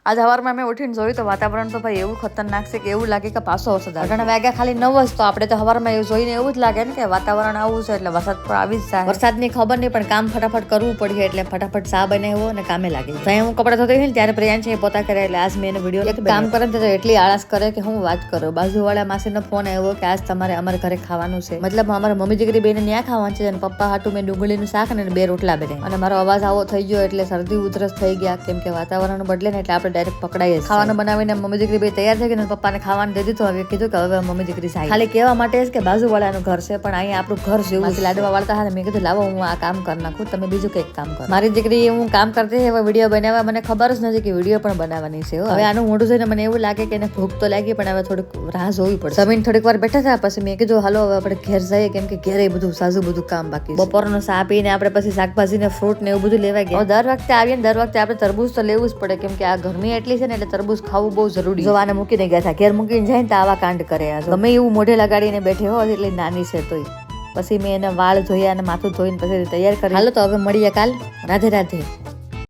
આજ સવારમાં મેં ઉઠીને જોયું તો વાતાવરણ તો ભાઈ એવું ખતરનાક છે કે એવું લાગે કે પાછો વરસાદ આવે. ઘણા વાગ્યા ખાલી 9 જ તો આપણે તો સવારમાં એવું જોઈને એવું જ લાગે ને કે વાતાવરણ આવું છે એટલે વરસાદ પણ આવી જ જાય. વરસાદની ખબર નહીં પણ કામ ફટાફટ કરવું પડે એટલે ફટાફટ ચા બનાવ્યો અને કામે લાગી. ત્યાં હું કપડા ધોતી હતી ત્યારે પ્રિયાંશ એ પોતા કરે એટલે આજ મેં એનો વિડીયો એક કામ કરે તો એટલી આળસ કરે કે હું વાત કરું. બાજુવાળા માસીનો ફોન આવ્યો કે આજ તમારે અમારે ઘરે ખાવાનું છે. મતલબ અમારા મમ્મી દીકરી બેને ન્યા ખાવાનું છે અને પપ્પા હાટું મેં ડુંગળીનું શાક અને 2 રોટલા બનાવ્યા. અને મારો અવાજ આવો થઈ ગયો એટલે શરદી ઉધરસ થઈ ગયા કેમ કે વાતાવરણ બદલે ને એટલે આપણે ડાયરેક્ટ પકડાઈએ. ખાવાનું બનાવીને મમ્મી દીકરી બે તૈયાર થઈ ગઈ અને પપ્પાને ખાવાનું દે દીધું. હવે કીધું કે હવે મમ્મી દીકરી સાઈ ખાલી કહેવા માટે જ કે બાજુવાળાનું ઘર છે પણ અહીંયા આપણું ઘર જેવું છે. લાડવા વાળતા હતા મેં કીધું લાવો હું આ કામ કરી નાખું તમે બીજું કંઈક કામ કરો. મારી દીકરી હું કામ કરતી હવે વિડીયો બનાવવા મને ખબર જ નથી કે વિડીયો પણ બનાવવાની છે. હવે આનું મોઢું જોઈને મને એવું લાગે કે એને ભૂખ તો લાગી પણ હવે થોડીક રાહ જોવી પડશે. જમીન થોડીક વાર બેઠા હતા પછી મેં કીધું હાલો હવે આપણે ઘેર જઈએ કેમ કે ઘેરે બધું સાજુ બધું કામ બાકી. બપોરનો ચા પીને આપણે પછી શાકભાજી ને ફ્રૂટ ને એવું બધું લેવા ગયા. દર વખતે આવીએ ને દર વખતે આપણે તરબૂચ તો લેવું જ પડે કેમ કે આ ગરમી એટલી છે ને એટલે તરબૂચ ખાવું બહુ જરૂરી. જો આને મૂકીને ગયા હતા ઘેર મૂકીને જાય ને તો આવા કાંડ કરે. ગમે એવું મોઢે લગાડીને બેઠે હોય એટલે નાની છે તોય. પછી મેં એને વાળ ધોયા અને માથું ધોઈને પછી તૈયાર કરી. હાલો તો હવે મળીએ કાલ. રાધે રાધે.